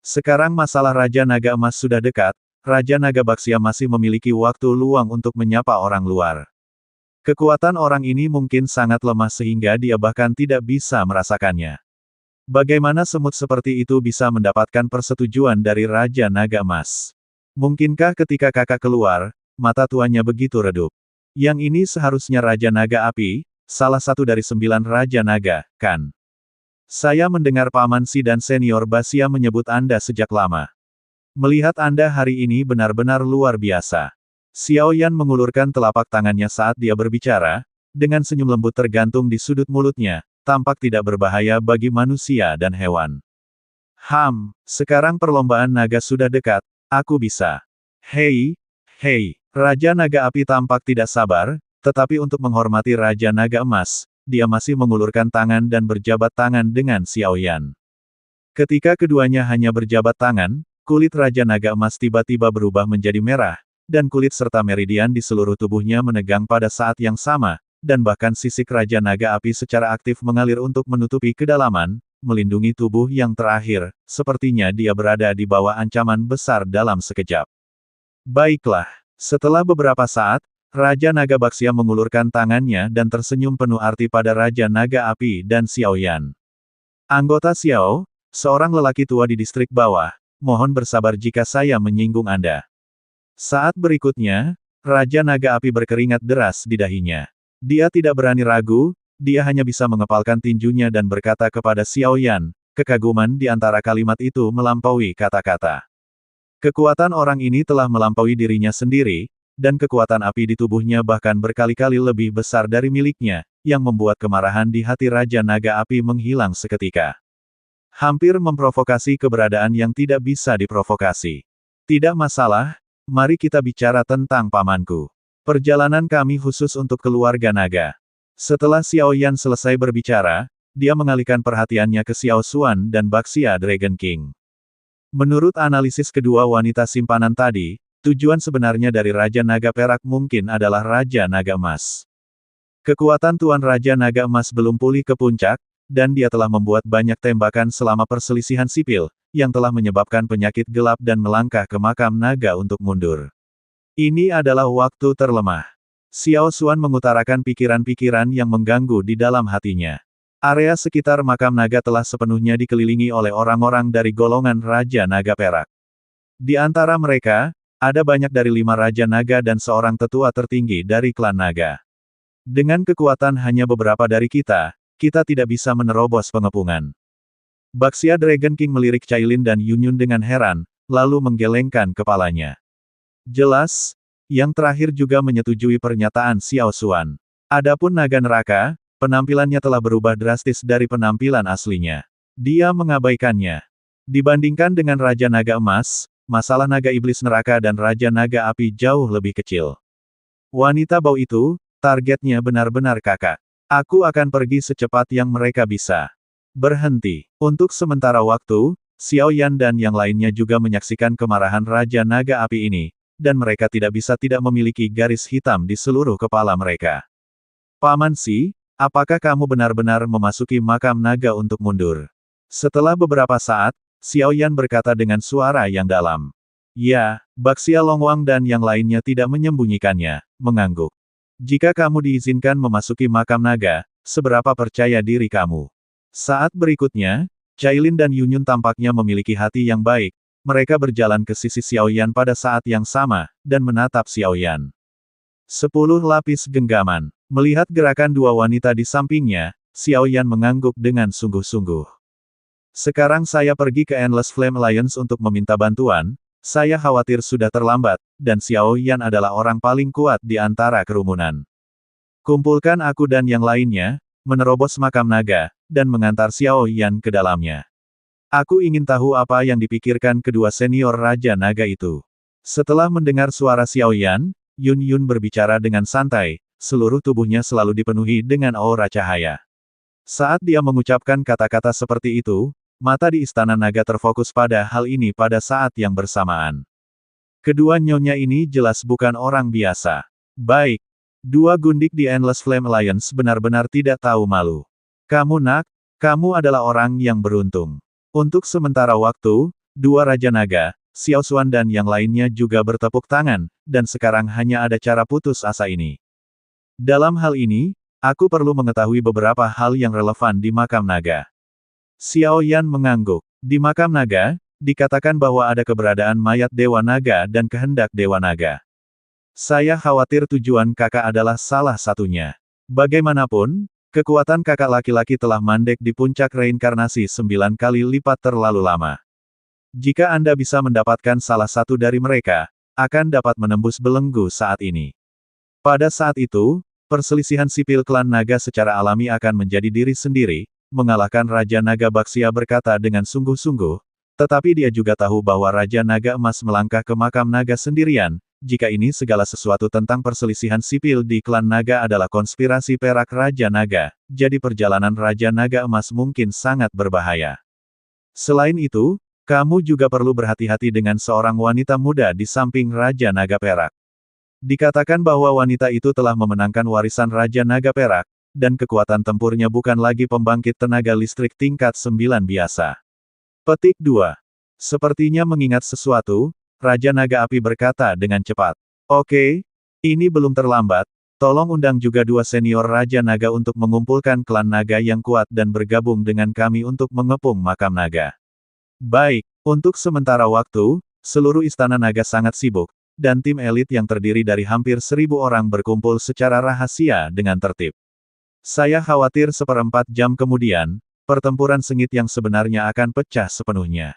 Sekarang masalah Raja Naga Emas sudah dekat, Raja Naga Baksia masih memiliki waktu luang untuk menyapa orang luar. Kekuatan orang ini mungkin sangat lemah sehingga dia bahkan tidak bisa merasakannya. Bagaimana semut seperti itu bisa mendapatkan persetujuan dari Raja Naga Emas? Mungkinkah ketika kakak keluar, mata tuanya begitu redup? Yang ini seharusnya Raja Naga Api, salah satu dari 9 Raja Naga, kan? Saya mendengar Paman Si dan Senior Basia menyebut Anda sejak lama. Melihat Anda hari ini benar-benar luar biasa. Xiao Yan mengulurkan telapak tangannya saat dia berbicara, dengan senyum lembut tergantung di sudut mulutnya, tampak tidak berbahaya bagi manusia dan hewan. Sekarang perlombaan naga sudah dekat, aku bisa. Hei, Raja Naga Api tampak tidak sabar, tetapi untuk menghormati Raja Naga Emas, dia masih mengulurkan tangan dan berjabat tangan dengan Xiao Yan. Ketika keduanya hanya berjabat tangan, kulit Raja Naga Emas tiba-tiba berubah menjadi merah, dan kulit serta meridian di seluruh tubuhnya menegang pada saat yang sama, dan bahkan sisik Raja Naga Api secara aktif mengalir untuk menutupi kedalaman, melindungi tubuh yang terakhir, sepertinya dia berada di bawah ancaman besar dalam sekejap. Baiklah, setelah beberapa saat, Raja Naga Baksia mengulurkan tangannya dan tersenyum penuh arti pada Raja Naga Api dan Xiao Yan. Anggota Xiao, seorang lelaki tua di distrik bawah, mohon bersabar jika saya menyinggung Anda. Saat berikutnya, Raja Naga Api berkeringat deras di dahinya. Dia tidak berani ragu, dia hanya bisa mengepalkan tinjunya dan berkata kepada Xiao Yan, kekaguman di antara kalimat itu melampaui kata-kata. Kekuatan orang ini telah melampaui dirinya sendiri, dan kekuatan api di tubuhnya bahkan berkali-kali lebih besar dari miliknya, yang membuat kemarahan di hati Raja Naga Api menghilang seketika. Hampir memprovokasi keberadaan yang tidak bisa diprovokasi. Tidak masalah, mari kita bicara tentang pamanku. Perjalanan kami khusus untuk keluarga naga. Setelah Xiao Yan selesai berbicara, dia mengalihkan perhatiannya ke Xiao Xuan dan Baxia Dragon King. Menurut analisis kedua wanita simpanan tadi, tujuan sebenarnya dari Raja Naga Perak mungkin adalah Raja Naga Emas. Kekuatan Tuan Raja Naga Emas belum pulih ke puncak, dan dia telah membuat banyak tembakan selama perselisihan sipil, yang telah menyebabkan penyakit gelap dan melangkah ke makam naga untuk mundur. Ini adalah waktu terlemah. Xiao Xuan mengutarakan pikiran-pikiran yang mengganggu di dalam hatinya. Area sekitar makam naga telah sepenuhnya dikelilingi oleh orang-orang dari golongan Raja Naga Perak. Di antara mereka, ada banyak dari 5 Raja Naga dan seorang tetua tertinggi dari klan naga. Dengan kekuatan hanya beberapa dari kita tidak bisa menerobos pengepungan. Baxia Dragon King melirik Cailin dan Yunyun dengan heran, lalu menggelengkan kepalanya. Jelas, yang terakhir juga menyetujui pernyataan Xiao Xuan. Adapun naga neraka, penampilannya telah berubah drastis dari penampilan aslinya. Dia mengabaikannya. Dibandingkan dengan Raja Naga Emas, masalah Naga Iblis Neraka dan Raja Naga Api jauh lebih kecil. Wanita bau itu, targetnya benar-benar kakak. Aku akan pergi secepat yang mereka bisa. Berhenti. Untuk sementara waktu, Xiao Yan dan yang lainnya juga menyaksikan kemarahan Raja Naga Api ini, dan mereka tidak bisa tidak memiliki garis hitam di seluruh kepala mereka. Paman Si, apakah kamu benar-benar memasuki makam naga untuk mundur? Setelah beberapa saat, Xiao Yan berkata dengan suara yang dalam. Ya, Baxia Longwang dan yang lainnya tidak menyembunyikannya, mengangguk. Jika kamu diizinkan memasuki makam naga, seberapa percaya diri kamu? Saat berikutnya, Cailin dan Yunyun tampaknya memiliki hati yang baik. Mereka berjalan ke sisi Xiao Yan pada saat yang sama, dan menatap Xiao Yan. 10 lapis genggaman. Melihat gerakan dua wanita di sampingnya, Xiao Yan mengangguk dengan sungguh-sungguh. Sekarang saya pergi ke Endless Flame Alliance untuk meminta bantuan, saya khawatir sudah terlambat, dan Xiao Yan adalah orang paling kuat di antara kerumunan. Kumpulkan aku dan yang lainnya, menerobos makam naga, dan mengantar Xiao Yan ke dalamnya. Aku ingin tahu apa yang dipikirkan kedua senior Raja Naga itu. Setelah mendengar suara Xiao Yan, Yun Yun berbicara dengan santai, seluruh tubuhnya selalu dipenuhi dengan aura cahaya. Saat dia mengucapkan kata-kata seperti itu, mata di Istana Naga terfokus pada hal ini pada saat yang bersamaan. Kedua nyonya ini jelas bukan orang biasa. Baik. Dua gundik di Endless Flame Alliance benar-benar tidak tahu malu. Kamu kamu adalah orang yang beruntung. Untuk sementara waktu, dua Raja Naga, Xiao Xuan dan yang lainnya juga bertepuk tangan, dan sekarang hanya ada cara putus asa ini. Dalam hal ini, aku perlu mengetahui beberapa hal yang relevan di makam naga. Xiao Yan mengangguk. Di makam naga, dikatakan bahwa ada keberadaan mayat Dewa Naga dan kehendak Dewa Naga. Saya khawatir tujuan kakak adalah salah satunya. Bagaimanapun, kekuatan kakak laki-laki telah mandek di puncak reinkarnasi 9 kali lipat terlalu lama. Jika Anda bisa mendapatkan salah satu dari mereka, akan dapat menembus belenggu saat ini. Pada saat itu, perselisihan sipil klan naga secara alami akan menjadi diri sendiri, mengalahkan Raja Naga Baxia berkata dengan sungguh-sungguh, tetapi dia juga tahu bahwa Raja Naga Emas melangkah ke makam naga sendirian. Jika ini segala sesuatu tentang perselisihan sipil di klan naga adalah konspirasi perak Raja Naga, jadi perjalanan Raja Naga Emas mungkin sangat berbahaya. Selain itu, kamu juga perlu berhati-hati dengan seorang wanita muda di samping Raja Naga Perak. Dikatakan bahwa wanita itu telah memenangkan warisan Raja Naga Perak, dan kekuatan tempurnya bukan lagi pembangkit tenaga listrik tingkat 9 biasa. Petik 2. Sepertinya mengingat sesuatu, Raja Naga Api berkata dengan cepat. Oke, ini belum terlambat, tolong undang juga dua senior Raja Naga untuk mengumpulkan klan naga yang kuat dan bergabung dengan kami untuk mengepung makam naga. Baik, untuk sementara waktu, seluruh Istana Naga sangat sibuk, dan tim elit yang terdiri dari hampir 1000 orang berkumpul secara rahasia dengan tertib. Saya khawatir 1/4 jam kemudian, pertempuran sengit yang sebenarnya akan pecah sepenuhnya.